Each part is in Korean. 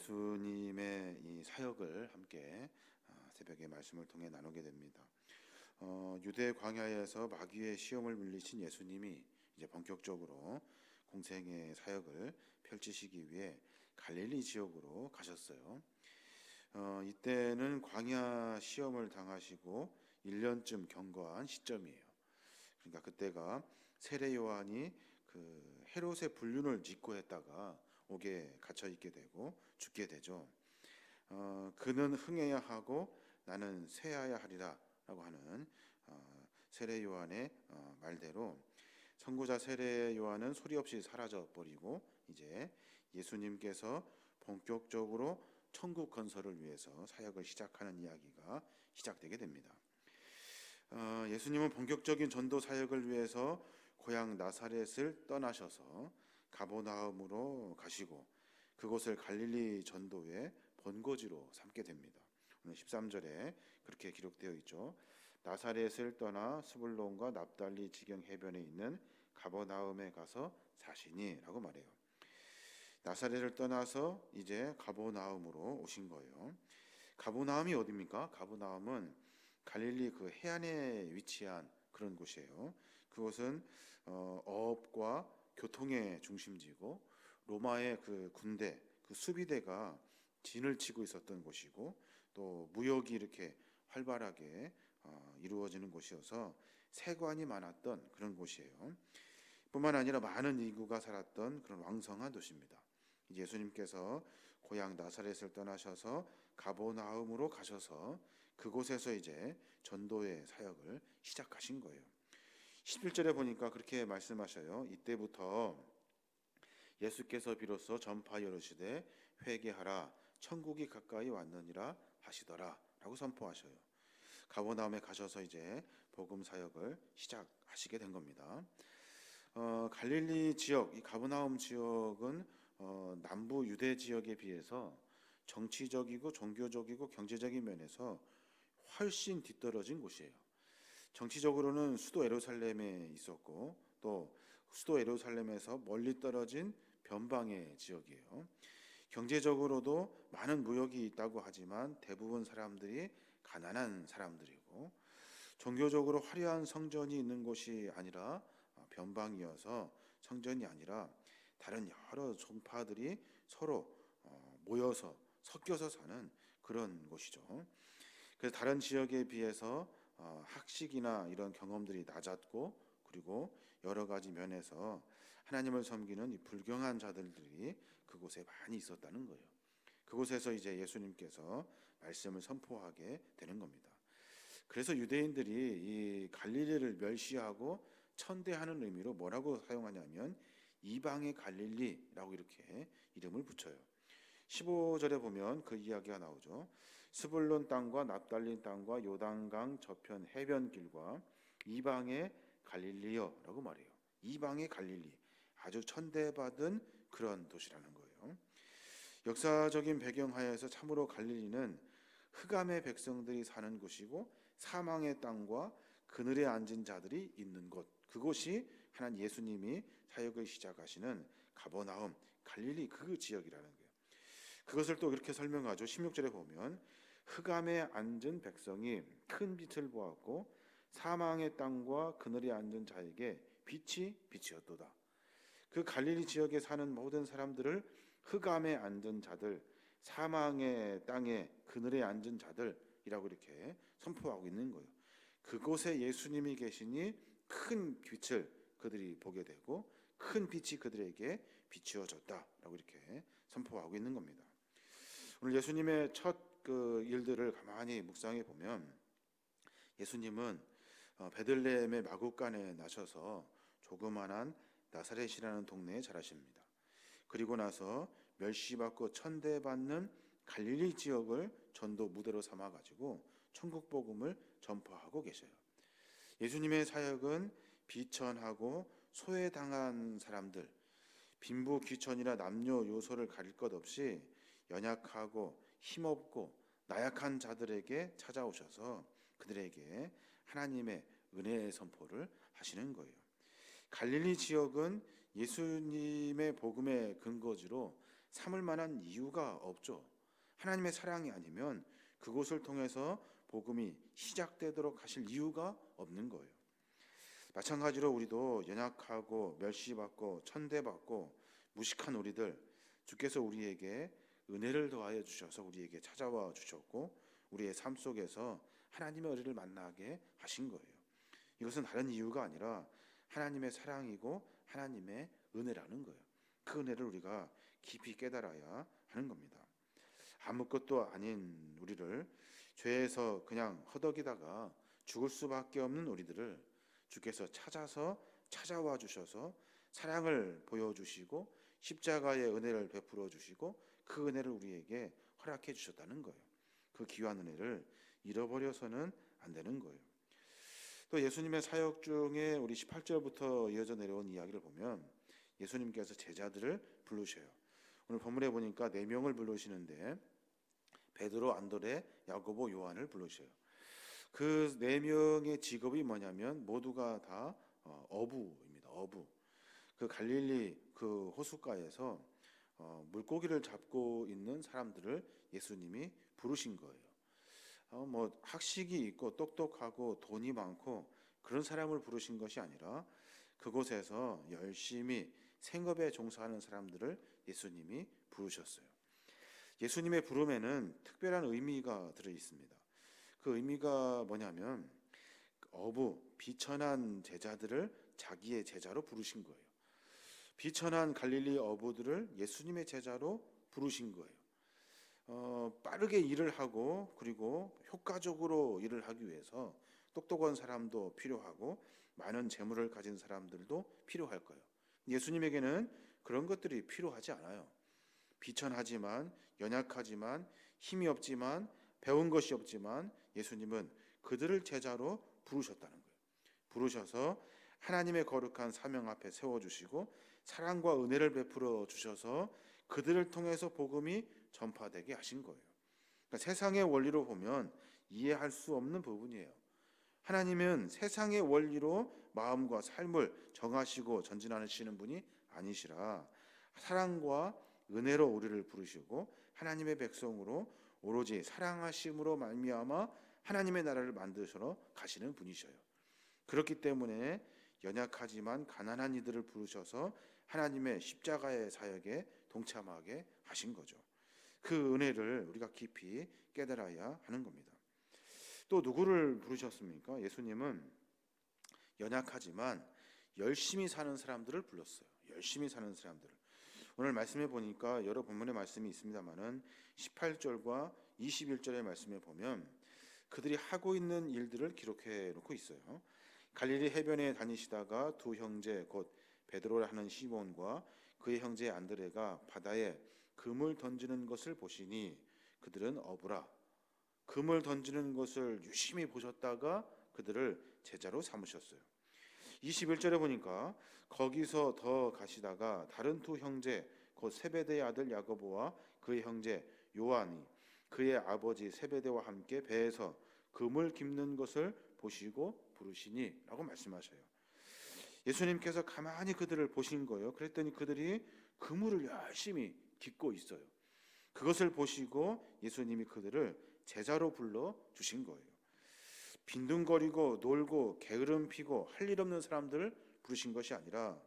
예수님의 이 사역을 함께 새벽에 말씀을 통해 나누게 됩니다. 유대 광야에서 마귀의 시험을 물리친 예수님이 이제 본격적으로 공생의 사역을 펼치시기 위해 갈릴리 지역으로 가셨어요. 이때는 광야 시험을 당하시고 1년쯤 경과한 시점이에요. 그러니까 그때가 세례 요한이 그 헤롯의 불륜을 직고했다가 옥에 갇혀 있게 되고 죽게 되죠. 그는 흥해야 하고 나는 쇠하야 하리라라고 하는 세례 요한의 말대로 선구자 세례 요한은 소리 없이 사라져 버리고 이제 예수님께서 본격적으로 천국 건설을 위해서 사역을 시작하는 이야기가 시작되게 됩니다. 예수님은 본격적인 전도 사역을 위해서 고향 나사렛을 떠나셔서 가버나움으로 가시고 그곳을 갈릴리 전도의 본거지로 삼게 됩니다. 오늘 13절에 그렇게 기록되어 있죠. 나사렛을 떠나 스불론과 납달리 지경 해변에 있는 가버나움에 가서 사시니라고 말해요. 나사렛을 떠나서 이제 가버나움으로 오신 거예요. 가버나움이 어디입니까? 가버나움은 갈릴리 그 해안에 위치한 그런 곳이에요. 그곳은 어업과 교통의 중심지고 로마의 그 군대, 그 수비대가 진을 치고 있었던 곳이고 또 무역이 이렇게 활발하게 이루어지는 곳이어서 세관이 많았던 그런 곳이에요. 뿐만 아니라 많은 인구가 살았던 그런 왕성한 도시입니다. 예수님께서 고향 나사렛을 떠나셔서 가버나움으로 가셔서 그곳에서 이제 전도의 사역을 시작하신 거예요. 11절에 보니까 그렇게 말씀하셔요. 이때부터 예수께서 비로소 전파하여 이르시되 회개하라 천국이 가까이 왔느니라 하시더라 라고 선포하셔요. 가버나움에 가셔서 이제 복음 사역을 시작하시게 된 겁니다. 갈릴리 지역, 이 가버나움 지역은 남부 유대 지역에 비해서 정치적이고 종교적이고 경제적인 면에서 훨씬 뒤떨어진 곳이에요. 정치적으로는 수도 예루살렘에 있었고 또 수도 예루살렘에서 멀리 떨어진 변방의 지역이에요. 경제적으로도 많은 무역이 있다고 하지만 대부분 사람들이 가난한 사람들이고 종교적으로 화려한 성전이 있는 곳이 아니라 변방이어서 성전이 아니라 다른 여러 종파들이 서로 모여서 섞여서 사는 그런 곳이죠. 그래서 다른 지역에 비해서 학식이나 이런 경험들이 낮았고 그리고 여러 가지 면에서 하나님을 섬기는 이 불경한 자들이 그곳에 많이 있었다는 거예요. 그곳에서 이제 예수님께서 말씀을 선포하게 되는 겁니다. 그래서 유대인들이 이 갈릴리를 멸시하고 천대하는 의미로 뭐라고 사용하냐면 이방의 갈릴리라고 이렇게 이름을 붙여요. 15절에 보면 그 이야기가 나오죠. 스불론 땅과 납달리 땅과 요단강 저편 해변길과 이방의 갈릴리여라고 말해요. 이방의 갈릴리, 아주 천대받은 그런 도시라는 거예요. 역사적인 배경하에서 참으로 갈릴리는 흑암의 백성들이 사는 곳이고 사망의 땅과 그늘에 앉은 자들이 있는 곳, 그곳이 하나님 예수님이 사역을 시작하시는 가버나움, 갈릴리 그 지역이라는 거예요. 그것을 또 이렇게 설명하죠. 16절에 보면 흑암에 앉은 백성이 큰 빛을 보았고 사망의 땅과 그늘에 앉은 자에게 빛이 빛이었도다. 그 갈릴리 지역에 사는 모든 사람들을 흑암에 앉은 자들, 사망의 땅에 그늘에 앉은 자들이라고 이렇게 선포하고 있는 거예요. 그곳에 예수님이 계시니 큰 빛을 그들이 보게 되고 큰 빛이 그들에게 비추어졌다라고 이렇게 선포하고 있는 겁니다. 오늘 예수님의 첫 그 일들을 가만히 묵상해 보면 예수님은 베들레헴의 마구간에 나셔서 조그만한 나사렛이라는 동네에 자라십니다. 그리고 나서 멸시받고 천대받는 갈릴리 지역을 전도 무대로 삼아 가지고 천국 복음을 전파하고 계셔요. 예수님의 사역은 비천하고 소외당한 사람들, 빈부 귀천이나 남녀 요소를 가릴 것 없이 연약하고 힘없고 나약한 자들에게 찾아오셔서 그들에게 하나님의 은혜의 선포를 하시는 거예요. 갈릴리 지역은 예수님의 복음의 근거지로 삼을 만한 이유가 없죠. 하나님의 사랑이 아니면 그곳을 통해서 복음이 시작되도록 하실 이유가 없는 거예요. 마찬가지로 우리도 연약하고 멸시받고 천대받고 무식한 우리들, 주께서 우리에게 은혜를 더하여 주셔서 우리에게 찾아와 주셨고 우리의 삶 속에서 하나님의 은혜를 만나게 하신 거예요. 이것은 다른 이유가 아니라 하나님의 사랑이고 하나님의 은혜라는 거예요. 그 은혜를 우리가 깊이 깨달아야 하는 겁니다. 아무것도 아닌 우리를, 죄에서 그냥 허덕이다가 죽을 수밖에 없는 우리들을 주께서 찾아와 주셔서 사랑을 보여주시고 십자가의 은혜를 베풀어 주시고 그 은혜를 우리에게 허락해 주셨다는 거예요. 그 귀한 은혜를 잃어버려서는 안 되는 거예요. 또 예수님의 사역 중에 우리 18절부터 이어져 내려온 이야기를 보면 예수님께서 제자들을 부르셔요. 오늘 본문에 보니까 4명을 부르시는데 베드로, 안드레, 야고보, 요한을 부르셔요. 그 4명의 직업이 뭐냐면 모두가 다 어부입니다. 어부. 그 갈릴리 그 호숫가에서 물고기를 잡고 있는 사람들을 예수님이 부르신 거예요. 뭐 학식이 있고 똑똑하고 돈이 많고 그런 사람을 부르신 것이 아니라 그곳에서 열심히 생업에 종사하는 사람들을 예수님이 부르셨어요. 예수님의 부름에는 특별한 의미가 들어 있습니다. 그 의미가 뭐냐면 어부, 비천한 제자들을 자기의 제자로 부르신 거예요. 비천한 갈릴리 어부들을 예수님의 제자로 부르신 거예요. 빠르게 일을 하고 그리고 효과적으로 일을 하기 위해서 똑똑한 사람도 필요하고 많은 재물을 가진 사람들도 필요할 거예요. 예수님에게는 그런 것들이 필요하지 않아요. 비천하지만 연약하지만 힘이 없지만 배운 것이 없지만 예수님은 그들을 제자로 부르셨다는 거예요. 부르셔서 하나님의 거룩한 사명 앞에 세워주시고 사랑과 은혜를 베풀어 주셔서 그들을 통해서 복음이 전파되게 하신 거예요. 그러니까 세상의 원리로 보면 이해할 수 없는 부분이에요. 하나님은 세상의 원리로 마음과 삶을 정하시고 전진하시는 분이 아니시라 사랑과 은혜로 우리를 부르시고 하나님의 백성으로 오로지 사랑하심으로 말미암아 하나님의 나라를 만드시러 가시는 분이셔요. 그렇기 때문에 연약하지만 가난한 이들을 부르셔서 하나님의 십자가의 사역에 동참하게 하신 거죠. 그 은혜를 우리가 깊이 깨달아야 하는 겁니다. 또 누구를 부르셨습니까? 예수님은 연약하지만 열심히 사는 사람들을 불렀어요. 열심히 사는 사람들을. 오늘 말씀해 보니까 여러 본문의 말씀이 있습니다만은 18절과 21절의 말씀에 보면 그들이 하고 있는 일들을 기록해 놓고 있어요. 갈릴리 해변에 다니시다가 두 형제 곧 베드로라 하는 시몬과 그의 형제 안드레가 바다에 금을 던지는 것을 보시니 그들은 어부라. 금을 던지는 것을 유심히 보셨다가 그들을 제자로 삼으셨어요. 21절에 보니까 거기서 더 가시다가 다른 두 형제 곧 세베대의 아들 야고보와 그의 형제 요한이 그의 아버지 세베대와 함께 배에서 금을 깁는 것을 보시고 부르시니 라고 말씀하셔요. 예수님께서 가만히 그들을 보신 거예요. 그랬더니 그들이 그물을 열심히 깁고 있어요. 그것을 보시고 예수님이 그들을 제자로 불러 주신 거예요. 빈둥거리고 놀고 게으름 피고 할 일 없는 사람들을 부르신 것이 아니라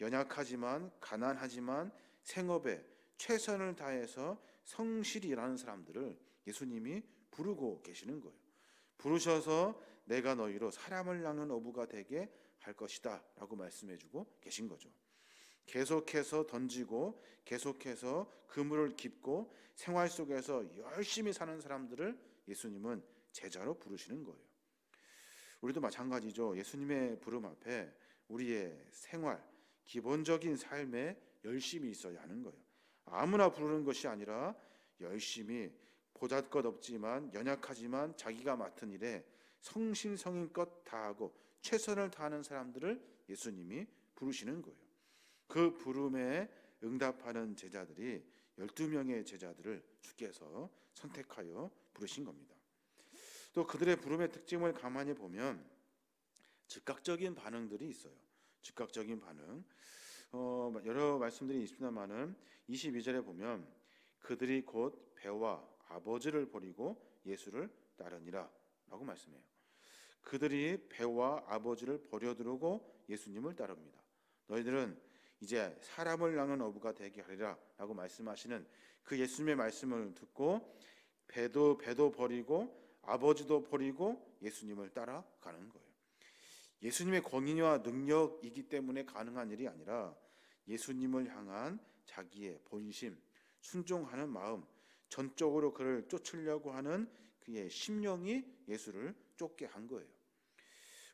연약하지만 가난하지만 생업에 최선을 다해서 성실히 일하는 사람들을 예수님이 부르고 계시는 거예요. 부르셔서 내가 너희로 사람을 낚는 어부가 되게 할 것이다 라고 말씀해주고 계신 거죠. 계속해서 던지고 계속해서 그물을 깁고 생활 속에서 열심히 사는 사람들을 예수님은 제자로 부르시는 거예요. 우리도 마찬가지죠. 예수님의 부름 앞에 우리의 생활, 기본적인 삶에 열심히 있어야 하는 거예요. 아무나 부르는 것이 아니라 열심히 보잘것없지만 연약하지만 자기가 맡은 일에 성심성의껏 다하고 최선을 다하는 사람들을 예수님이 부르시는 거예요. 그 부름에 응답하는 제자들이 12명의 제자들을 주께서 선택하여 부르신 겁니다. 또 그들의 부름의 특징을 가만히 보면 즉각적인 반응들이 있어요. 즉각적인 반응. 여러 말씀들이 있습니다만은 22절에 보면 그들이 곧 배와 아버지를 버리고 예수를 따르니라 라고 말씀해요. 그들이 배와 아버지를 버려두고 예수님을 따릅니다. 너희들은 이제 사람을 낳는 어부가 되게 하리라 라고 말씀하시는 그 예수님의 말씀을 듣고 배도 버리고 아버지도 버리고 예수님을 따라가는 거예요. 예수님의 권위와 능력이기 때문에 가능한 일이 아니라 예수님을 향한 자기의 본심, 순종하는 마음, 전적으로 그를 쫓으려고 하는 그의 심령이 예수를 쫓게 한 거예요.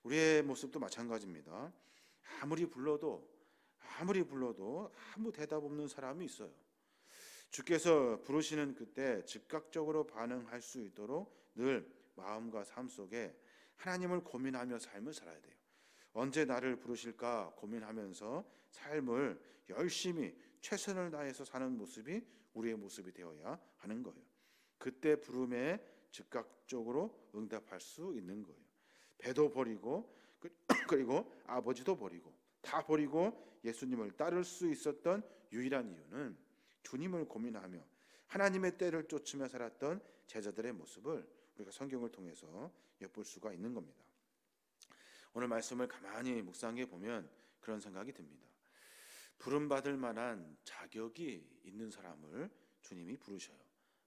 우리의 모습도 마찬가지입니다. 아무리 불러도 아무 대답 없는 사람이 있어요. 주께서 부르시는 그때 즉각적으로 반응할 수 있도록 늘 마음과 삶 속에 하나님을 고민하며 삶을 살아야 돼요. 언제 나를 부르실까 고민하면서 삶을 열심히 최선을 다해서 사는 모습이 우리의 모습이 되어야 하는 거예요. 그때 부름에 즉각적으로 응답할 수 있는 거예요. 배도 버리고 그리고 아버지도 버리고 다 버리고 예수님을 따를 수 있었던 유일한 이유는 주님을 고민하며 하나님의 때를 쫓으며 살았던 제자들의 모습을 우리가 성경을 통해서 엿볼 수가 있는 겁니다. 오늘 말씀을 가만히 묵상해 보면 그런 생각이 듭니다. 부름받을 만한 자격이 있는 사람을 주님이 부르셔요.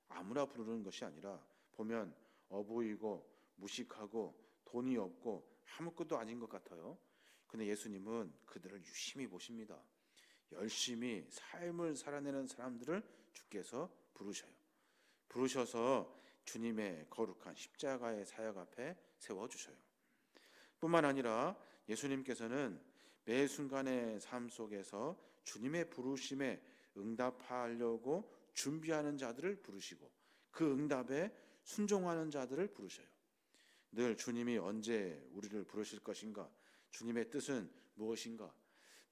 아무나 부르는 것이 아니라 보면 어부이고 무식하고 돈이 없고 아무것도 아닌 것 같아요. 근데 예수님은 그들을 유심히 보십니다. 열심히 삶을 살아내는 사람들을 주께서 부르셔요. 부르셔서 주님의 거룩한 십자가의 사역 앞에 세워주셔요. 뿐만 아니라 예수님께서는 매 순간의 삶 속에서 주님의 부르심에 응답하려고 준비하는 자들을 부르시고 그 응답에 순종하는 자들을 부르셔요. 늘 주님이 언제 우리를 부르실 것인가, 주님의 뜻은 무엇인가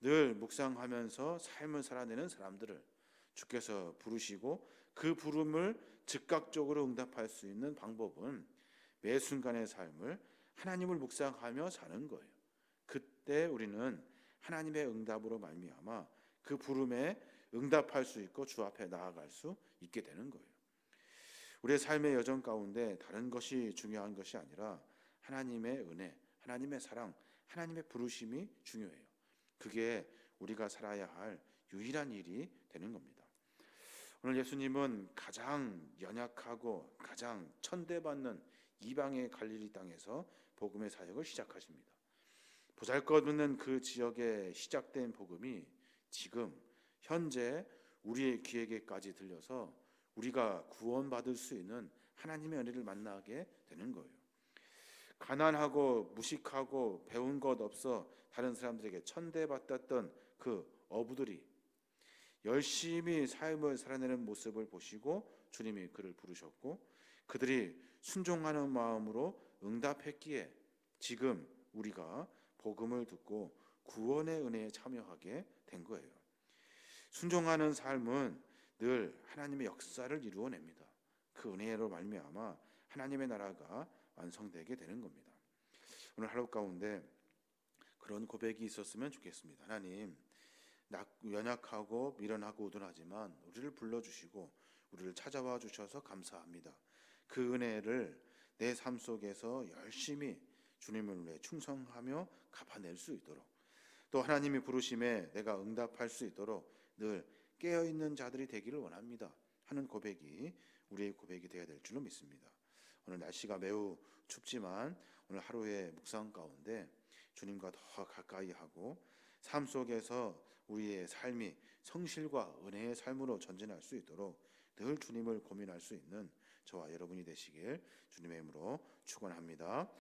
늘 묵상하면서 삶을 살아내는 사람들을 주께서 부르시고 그 부름을 즉각적으로 응답할 수 있는 방법은 매 순간의 삶을 하나님을 묵상하며 사는 거예요. 그때 우리는 하나님의 응답으로 말미암아 그 부름에 응답할 수 있고 주 앞에 나아갈 수 있게 되는 거예요. 우리의 삶의 여정 가운데 다른 것이 중요한 것이 아니라 하나님의 은혜, 하나님의 사랑, 하나님의 부르심이 중요해요. 그게 우리가 살아야 할 유일한 일이 되는 겁니다. 오늘 예수님은 가장 연약하고 가장 천대받는 이방의 갈릴리 땅에서 복음의 사역을 시작하십니다. 보잘것없는 그 지역에 시작된 복음이 지금 현재 우리의 귀에게까지 들려서 우리가 구원받을 수 있는 하나님의 은혜를 만나게 되는 거예요. 가난하고 무식하고 배운 것 없어 다른 사람들에게 천대받았던 그 어부들이 열심히 삶을 살아내는 모습을 보시고 주님이 그를 부르셨고 그들이 순종하는 마음으로 응답했기에 지금 우리가 복음을 듣고 구원의 은혜에 참여하게 된 거예요. 순종하는 삶은 늘 하나님의 역사를 이루어냅니다. 그 은혜로 말미암아 하나님의 나라가 완성되게 되는 겁니다. 오늘 하루 가운데 그런 고백이 있었으면 좋겠습니다. 하나님, 연약하고 미련하고 우둔하지만 우리를 불러주시고 우리를 찾아와 주셔서 감사합니다. 그 은혜를 내 삶 속에서 열심히 주님을 위해 충성하며 갚아낼 수 있도록 또 하나님이 부르심에 내가 응답할 수 있도록 늘 깨어있는 자들이 되기를 원합니다 하는 고백이 우리의 고백이 되어야 될 줄로 믿습니다. 오늘 날씨가 매우 춥지만 오늘 하루의 묵상 가운데 주님과 더 가까이 하고 삶 속에서 우리의 삶이 성실과 은혜의 삶으로 전진할 수 있도록 늘 주님을 고민할 수 있는 저와 여러분이 되시길 주님의 이름으로 축원합니다.